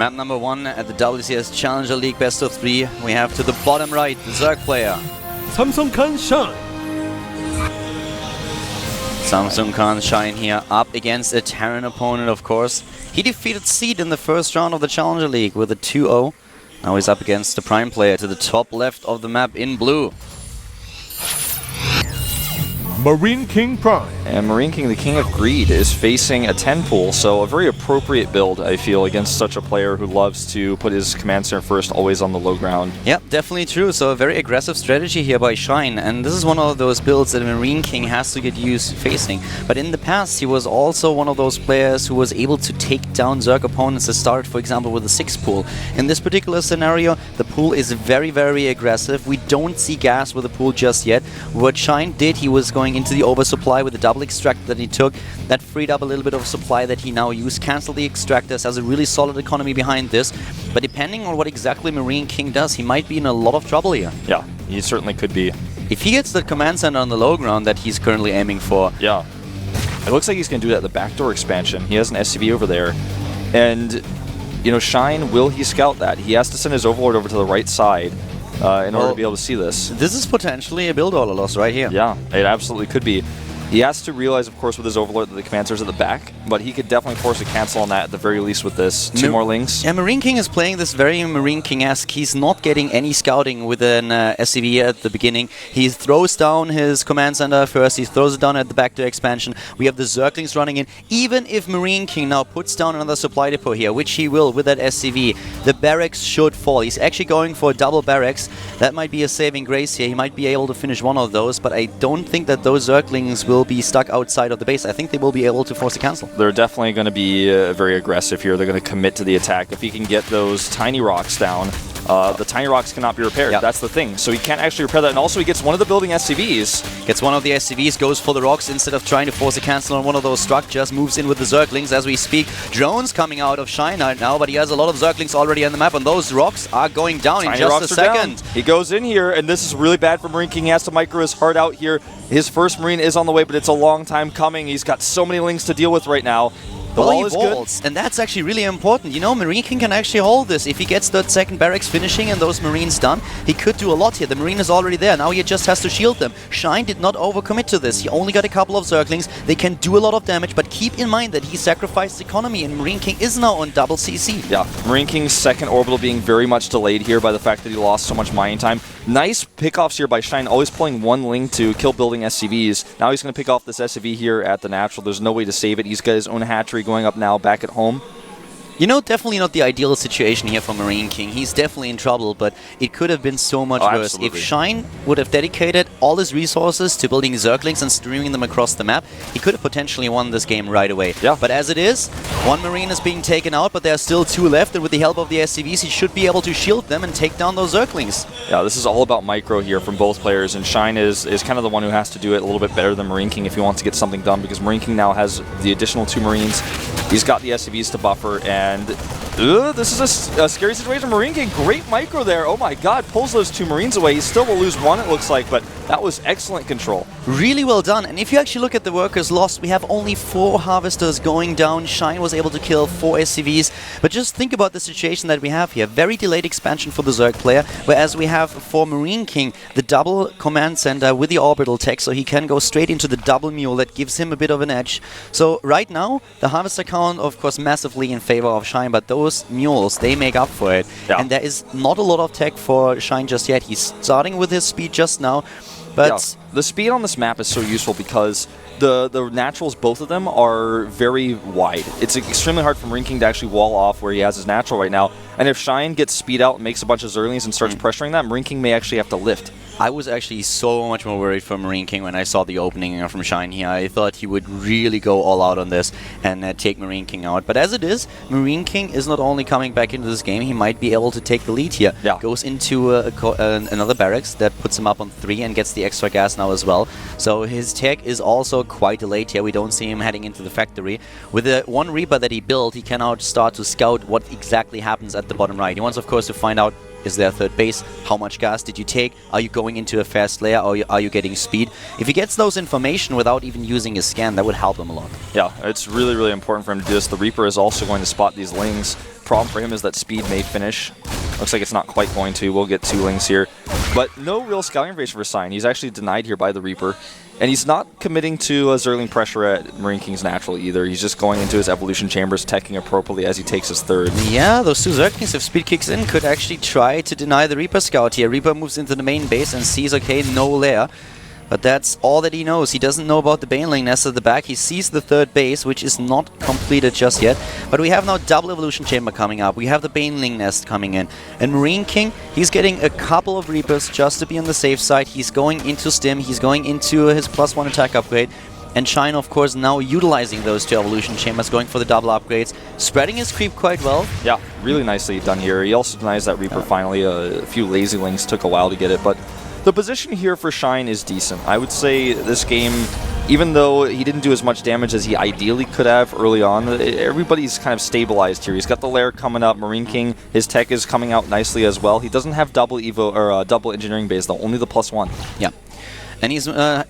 Map number 1 at the WCS Challenger League Best of 3. We have to the bottom right, the Zerg player. Samsung Khan Shine. Samsung Khan Shine here up against a Terran opponent, of course. He defeated Seed in the first round of the Challenger League with a 2-0. Now he's up against the Prime player to the top left of the map in blue. Marine King Prime. And Marine King, the King of Greed, is facing a 10 pool, so a very appropriate build, I feel, against such a player who loves to put his command center first, always on the low ground. Yep, definitely true. So a very aggressive strategy here by Shine, and this is one of those builds that Marine King has to get used facing. But in the past, he was also one of those players who was able to take down Zerg opponents that started, for example, with a 6 pool. In this particular scenario, the pool is very, very aggressive. We don't see gas with the pool just yet. What Shine did, he was going into the oversupply with the double extract that he took. That freed up a little bit of supply that he now used. Cancelled the extractors, has a really solid economy behind this. But depending on what exactly Marine King does, he might be in a lot of trouble here. Yeah, he certainly could be. If he gets the command center on the low ground that he's currently aiming for. Yeah. It looks like he's going to do that at the backdoor expansion. He has an SCV over there. And, you know, Shine, will he scout that? He has to send his Overlord over to the right side. In order to be able to see this. This is potentially a build order loss right here. Yeah, it absolutely could be. He has to realize, of course, with his Overlord that the command center's at the back, but he could definitely force a cancel on that at the very least with this. 2 more links. Yeah, Marine King is playing this very Marine King-esque. He's not getting any scouting with an SCV at the beginning. He throws down his command center first. He throws it down at the backdoor expansion. We have the Zerglings running in. Even if Marine King now puts down another supply depot here, which he will with that SCV, the barracks should fall. He's actually going for a double barracks. That might be a saving grace here. He might be able to finish one of those, but I don't think that those Zerglings will be stuck outside of the base. I think they will be able to force a cancel. They're definitely going to be very aggressive here. They're going to commit to the attack. If he can get those tiny rocks down, the tiny rocks cannot be repaired. Yep. That's the thing. So he can't actually repair that. And also he gets one of the building SCVs. Gets one of the SCVs, goes for the rocks instead of trying to force a cancel on one of those structures. Moves in with the Zerglings as we speak. Drones coming out of Shine right now, but he has a lot of Zerglings already on the map, and those rocks are going down tiny in just a second. He goes in here, and this is really bad for Marine King. He has to micro his heart out here. His first Marine is on the way, but it's a long time coming. He's got so many links to deal with right now. The wall is good. And that's actually really important. You know, Marine King can actually hold this. If he gets that second barracks finishing and those Marines done, he could do a lot here. The Marine is already there. Now he just has to shield them. Shine did not overcommit to this. He only got a couple of Zerglings. They can do a lot of damage, but keep in mind that he sacrificed economy, and Marine King is now on double CC. Yeah, Marine King's second orbital being very much delayed here by the fact that he lost so much mining time. Nice pickoffs here by Shine, always pulling one link to kill building SCVs. Now he's going to pick off this SCV here at the natural. There's no way to save it. He's got his own hatchery going up now back at home. You know, definitely not the ideal situation here for Marine King. He's definitely in trouble, but it could have been so much worse. Absolutely. If Shine would have dedicated all his resources to building Zerglings and streaming them across the map, he could have potentially won this game right away. Yeah. But as it is, one Marine is being taken out, but there are still 2 left, and with the help of the SCVs, he should be able to shield them and take down those Zerglings. Yeah, this is all about micro here from both players, and Shine is kind of the one who has to do it a little bit better than Marine King if he wants to get something done, because Marine King now has the additional 2 Marines. He's got the SCVs to buffer, and this is a scary situation. Marine King, great micro there. Oh my god, pulls those 2 Marines away. He still will lose 1, it looks like, but that was excellent control. Really well done. And if you actually look at the workers lost, we have only 4 Harvesters going down. Shine was able to kill 4 SCVs. But just think about the situation that we have here. Very delayed expansion for the Zerg player, whereas we have for Marine King the double command center with the orbital tech, so he can go straight into the double mule. That gives him a bit of an edge. So right now, the Harvester count, of course, massively in favor of Shine, but those mules, they make up for it. Yeah. And there is not a lot of tech for Shine just yet. He's starting with his speed just now, but yeah. The speed on this map is so useful because the naturals, both of them, are very wide. It's extremely hard for Marine King to actually wall off where he has his natural right now. And if Shine gets speed out and makes a bunch of Zerglings and starts pressuring that, Marine King may actually have to lift. I was actually so much more worried for Marine King when I saw the opening from Shine here. I thought he would really go all out on this and take Marine King out. But as it is, Marine King is not only coming back into this game, he might be able to take the lead here. Yeah. Goes into another barracks that puts him up on 3 and gets the extra gas now as well. So his tech is also quite delayed here. We don't see him heading into the factory. With the 1 Reaper that he built, he can now start to scout what exactly happens at the bottom right. He wants, of course, to find out is there a third base? How much gas did you take? Are you going into a fast layer, or are you getting speed? If he gets those information without even using his scan, that would help him a lot. Yeah, it's really, really important for him to do this. The Reaper is also going to spot these Lings. Problem for him is that speed may finish. Looks like it's not quite going to. We'll get 2 Lings here. But no real scouting information for Sign. He's actually denied here by the Reaper. And he's not committing to a Zergling pressure at Marine King's natural either. He's just going into his evolution chambers, teching appropriately as he takes his third. Yeah, those 2 Zerglings, if speed kicks in, could actually try to deny the Reaper scout here. Reaper moves into the main base and sees, okay, no lair. But that's all that he knows. He doesn't know about the Baneling nest at the back. He sees the third base, which is not completed just yet. But we have now double evolution chamber coming up. We have the Baneling nest coming in. And Marine King, he's getting a couple of Reapers just to be on the safe side. He's going into Stim. He's going into his +1 attack upgrade. And Shine, of course, now utilizing those 2 evolution chambers, going for the double upgrades, spreading his creep quite well. Yeah, really nicely done here. He also denies that Reaper finally. A few lazy Lings took a while to get it, but the position here for Shine is decent. I would say this game, even though he didn't do as much damage as he ideally could have early on, everybody's kind of stabilized here. He's got the lair coming up. Marine King, his tech is coming out nicely as well. He doesn't have double evo or double engineering base though, only the +1. Yeah. And he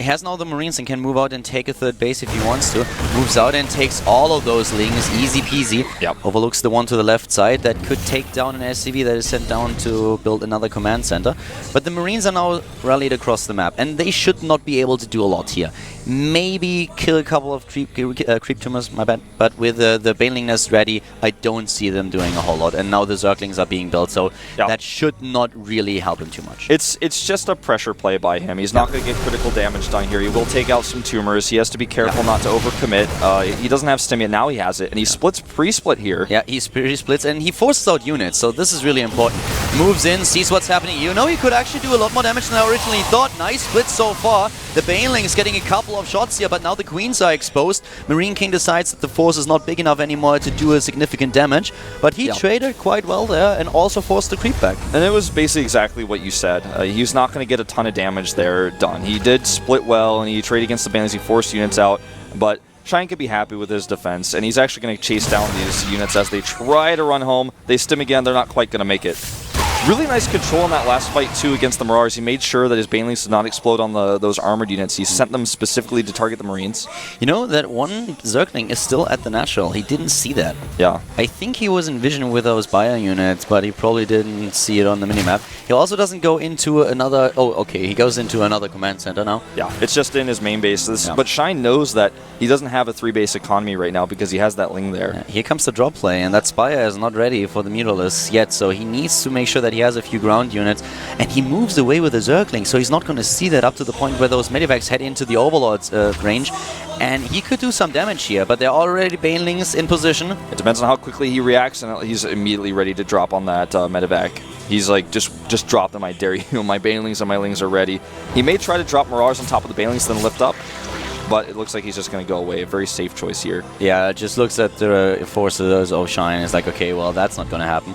has now the Marines and can move out and take a third base if he wants to. Moves out and takes all of those Lings, easy peasy. Yep. Overlooks the one to the left side that could take down an SCV that is sent down to build another command center. But the Marines are now rallied across the map, and they should not be able to do a lot here. Maybe kill a couple of creep tumors, my bad. But with the Baneling nest ready, I don't see them doing a whole lot. And now the Zerglings are being built, so that should not really help him too much. It's just a pressure play by him. He's not going to get critical damage done here. He will take out some tumors. He has to be careful not to overcommit. He doesn't have Stim yet. Now he has it. And he splits pre-split here. Yeah, he splits and he forces out units, so this is really important. Moves in, sees what's happening. You know, he could actually do a lot more damage than I originally thought. Nice split so far. The Baneling is getting a couple of shots here, but now the Queens are exposed. Marine King decides that the force is not big enough anymore to do a significant damage, but he traded quite well there and also forced the creep back. And it was basically exactly what you said. He's not going to get a ton of damage there done. He did split well, and he traded against the Banelings. He forced units out, but Shine could be happy with his defense, and he's actually going to chase down these units as they try to run home. They Stim again. They're not quite going to make it. Really nice control in that last fight, too, against the Marauders. He made sure that his Banelings did not explode on those armored units. He sent them specifically to target the Marines. You know, that one Zergling is still at the natural. He didn't see that. Yeah. I think he was envisioned with those bio units, but he probably didn't see it on the minimap. He also doesn't go into another... Oh, okay, he goes into another command center now. Yeah, it's just in his main base. But Shine knows that he doesn't have a 3-base economy right now because he has that Ling there. Yeah, here comes the drop play, and that Spire is not ready for the Mutalisk yet, so he needs to make sure that he has a few ground units, and he moves away with the Zergling, so he's not going to see that up to the point where those Medivacs head into the Overlord's range, and he could do some damage here, but there are already Banelings in position. It depends on how quickly he reacts, and he's immediately ready to drop on that Medivac. He's like, just drop them, I dare you. My Banelings and my Lings are ready. He may try to drop Marauders on top of the Banelings, then lift up, but it looks like he's just going to go away. A very safe choice here. Yeah, it just looks at the forces of Shine. It's like, okay, well, that's not going to happen.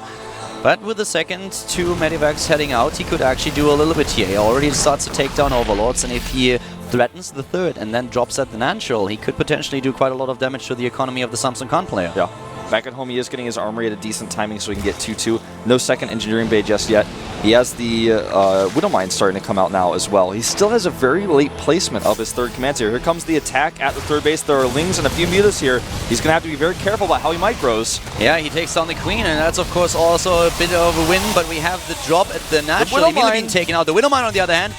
But with the second 2 Medivacs heading out, he could actually do a little bit here. He already starts to take down Overlords, and if he threatens the third and then drops at the natural, he could potentially do quite a lot of damage to the economy of the Samsung Khan player. Yeah. Back at home, he is getting his armory at a decent timing so he can get 2-2. No second engineering bay just yet. He has the Widowmine starting to come out now as well. He still has a very late placement of his third command here. Here comes the attack at the third base. There are Lings and a few Mutas here. He's going to have to be very careful about how he micros. Yeah, he takes down the Queen, and that's, of course, also a bit of a win, but we have the drop at the natural. Immediately being taken out. The Widowmine, on the other hand,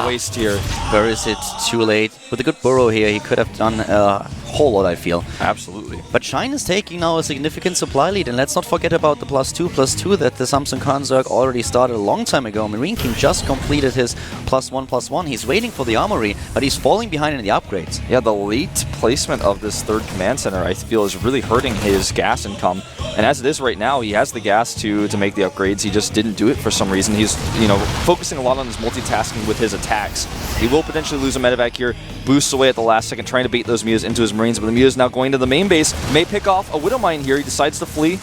waste here. Buries it too late. With a good burrow here, he could have done a whole lot, I feel. Absolutely. But Shine is taking now a significant supply lead, and let's not forget about the +2/+2 that the Samsung Khan Zerg already started a long time ago. Marine King just completed his +1/+1. He's waiting for the armory, but he's falling behind in the upgrades. Yeah, the late placement of this third command center, I feel, is really hurting his gas income. And as it is right now, he has the gas to make the upgrades. He just didn't do it for some reason. He's, focusing a lot on his multitasking with his attacks. He will potentially lose a Medivac here. Boosts away at the last second, trying to bait those Mutas into his Marines, but the Mutas now going to the main base. May pick off a Widowmine here. He decides to flee.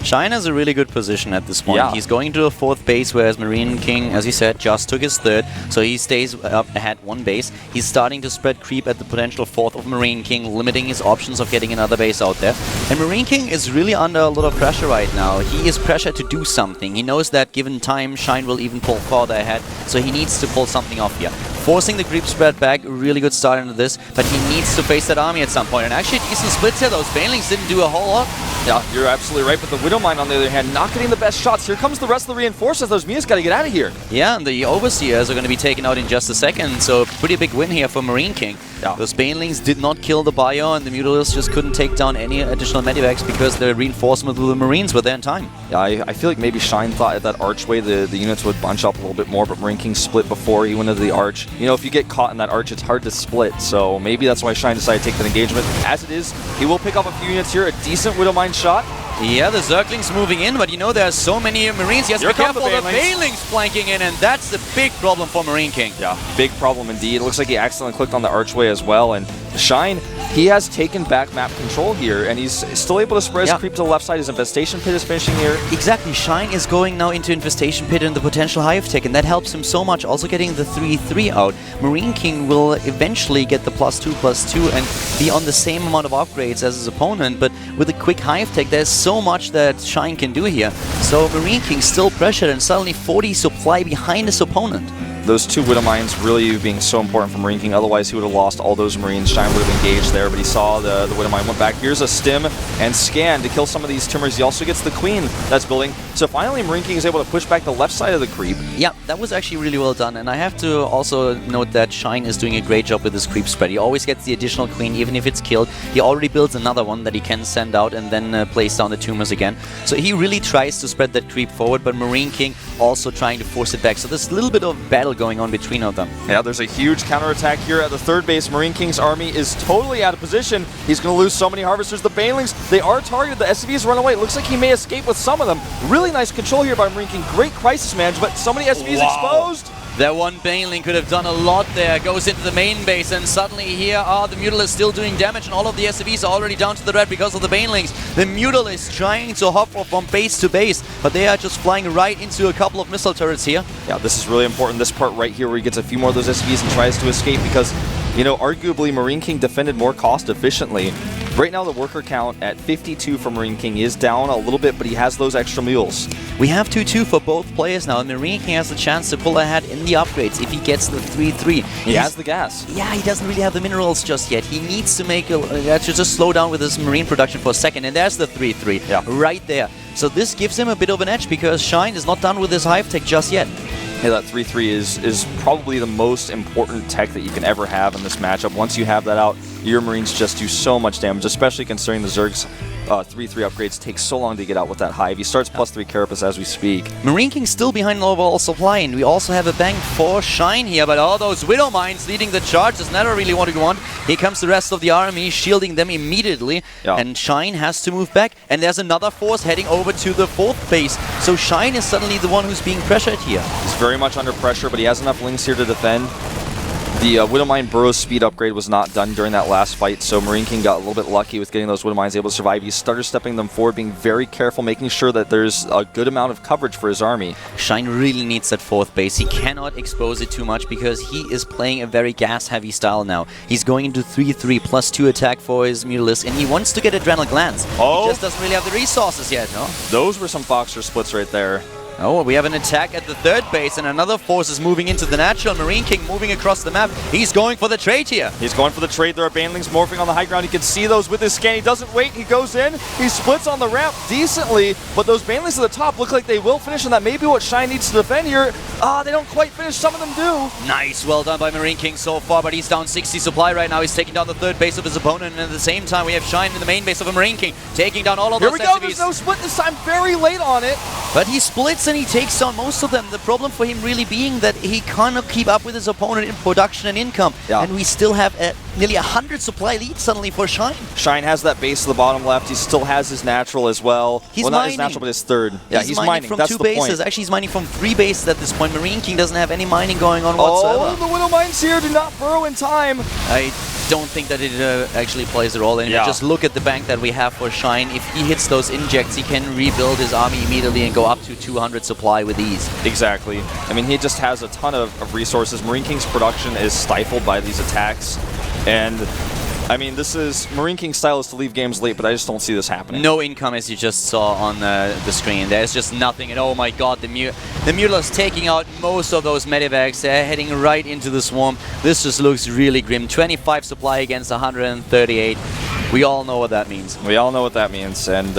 Shine has a really good position at this point. Yeah. He's going to the 4th base, whereas Marine King, as you said, just took his 3rd, so he stays up ahead 1 base. He's starting to spread creep at the potential 4th of Marine King, limiting his options of getting another base out there. And Marine King is really under a lot of pressure right now. He is pressured to do something. He knows that given time, Shine will even pull farther ahead, so he needs to pull something off here. Forcing the creep spread back, really good start into this, but he needs to face that army at some point. And actually, decent splits here. Those Banelings didn't do a whole lot. Yeah, you're absolutely right, but the Widowmine, on the other hand, not getting the best shots. Here comes the rest of the reinforcements. Those Mia's got to get out of here. Yeah, and the Overseers are going to be taken out in just a second, so pretty big win here for Marine King. Yeah. Those Banelings did not kill the Bio, and the Mutalists just couldn't take down any additional medivacs because the reinforcement of the Marines were there in time. Yeah, I feel like maybe Shine thought at that archway the units would bunch up a little bit more, but Marine King split before he went into the arch. You know, if you get caught in that arch, it's hard to split, so maybe that's why Shine decided to take that engagement. As it is, he will pick up a few units here, a decent Widowmine shot. Yeah, the Zerglings moving in, but you know there are so many Marines. He has to be careful. The Banelings flanking in, and that's the big problem for Marine King. Yeah, big problem indeed. It looks like he accidentally clicked on the archway as well, and Shine, he has taken back map control here, and he's still able to spread his creep to the left side. His Infestation Pit is finishing here. Exactly, Shine is going now into Infestation Pit and the potential Hive Tech, and that helps him so much. Also getting the 3-3 out. Marine King will eventually get the +2/+2 and be on the same amount of upgrades as his opponent, but with a quick Hive Tech, there's so much that Shine can do here. So Marine King still pressured and suddenly 40 supply behind his opponent. Those two Widowmines really being so important for Marine King, otherwise he would have lost all those Marines. Shine would have engaged there, but he saw the Widowmine went back. Here's a stim and scan to kill some of these Timbers. He also gets the Queen that's building. So finally Marine King is able to push back the left side of the creep. Yeah, that was actually really well done, and I have to also note that Shine is doing a great job with his creep spread. He always gets the additional Queen, even if it's killed. He already builds another one that he can send out and then place down the tumors again. So he really tries to spread that creep forward, but Marine King also trying to force it back. So there's a little bit of battle going on between of them. Yeah, there's a huge counterattack here at the third base. Marine King's army is totally out of position. He's going to lose so many Harvesters. The Banelings, they are targeted. The SCVs run away. It looks like he may escape with some of them. Really nice control here by Marine King. Great crisis management, but so many SCVs exposed. That one Baneling could have done a lot there. Goes into the main base, and suddenly here are the Mutalists still doing damage, and all of the SCVs are already down to the red because of the Banelings. The Mutalists trying to hop from base to base, but they are just flying right into a couple of missile turrets here. Yeah, this is really important. This part right here where he gets a few more of those SCVs and tries to escape because, you know, arguably Marine King defended more cost efficiently. Right now the worker count at 52 for Marine King is down a little bit, but he has those extra mules. We have 2-2 for both players now, and Marine King has the chance to pull ahead in the upgrades if he gets the 3-3. He has the gas. Yeah, he doesn't really have the minerals just yet. He needs to make to just slow down with his Marine production for a second, and there's the 3-3 right there. So this gives him a bit of an edge because Shine is not done with his Hive Tech just yet. Yeah, that 3-3 is probably the most important tech that you can ever have in this matchup. Once you have that out, your Marines just do so much damage, especially considering the Zerg's 3-3 upgrades take so long to get out with that Hive. He starts +3 Carapace as we speak. Marine King still behind overall supply, and we also have a bang for Shine here, but all those Widow Mines leading the charge is never really what we want. Here comes the rest of the army, shielding them immediately, and Shine has to move back, and there's another force heading over to the 4th base. So Shine is suddenly the one who's being pressured here. He's very much under pressure, but he has enough links here to defend. The Widowmine Burrow's speed upgrade was not done during that last fight, so Marine King got a little bit lucky with getting those Widowmines able to survive. He's started stepping them forward, being very careful, making sure that there's a good amount of coverage for his army. Shine really needs that 4th base. He cannot expose it too much because he is playing a very gas-heavy style now. He's going into 3-3 +2 attack for his Mutalists, and he wants to get Adrenal Glands. He just doesn't really have the resources yet, no? Those were some Foxer splits right there. Oh, we have an attack at the 3rd base, and another force is moving into the natural. Marine King moving across the map. He's going for the trade here. He's going for the trade. There are Banelings morphing on the high ground. You can see those with his scan. He doesn't wait. He goes in. He splits on the ramp decently, but those Banelings at the top look like they will finish, and that may be what Shine needs to defend here. They don't quite finish. Some of them do. Nice. Well done by Marine King so far, but he's down 60 supply right now. He's taking down the 3rd base of his opponent, and at the same time, we have Shine in the main base of a Marine King, taking down all of those SCVs. Here we go. There's no split this time. Very late on it. But he splits and he takes down most of them. The problem for him really being that he cannot keep up with his opponent in production and income. And we still have a nearly 100 supply lead suddenly for Shine. Shine has that base to the bottom left. He still has his natural as well. He's well, mining. Not his natural, but his 3rd. Yeah, he's mining from That's 2 the bases. point. Actually, he's mining from 3 bases at this point. Marine King doesn't have any mining going on whatsoever. Oh, the Widow Mines here do not burrow in time. I don't think that it actually plays a role. And just look at the bank that we have for Shine. If he hits those injects, he can rebuild his army immediately and go up to 200 supply with ease. Exactly. I mean, he just has a ton of resources. Marine King's production is stifled by these attacks. And I mean, this is Marine King's style is to leave games late, but I just don't see this happening. No income, as you just saw on the screen. There's just nothing. And oh my god, the Mutila's taking out most of those medivacs. They're heading right into the swarm. This just looks really grim. 25 supply against 138. We all know what that means. We all know what that means. And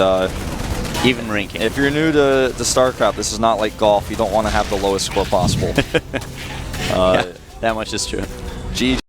even Marine King. if you're new to StarCraft, this is not like golf. You don't want to have the lowest score possible. Yeah, that much is true. GG.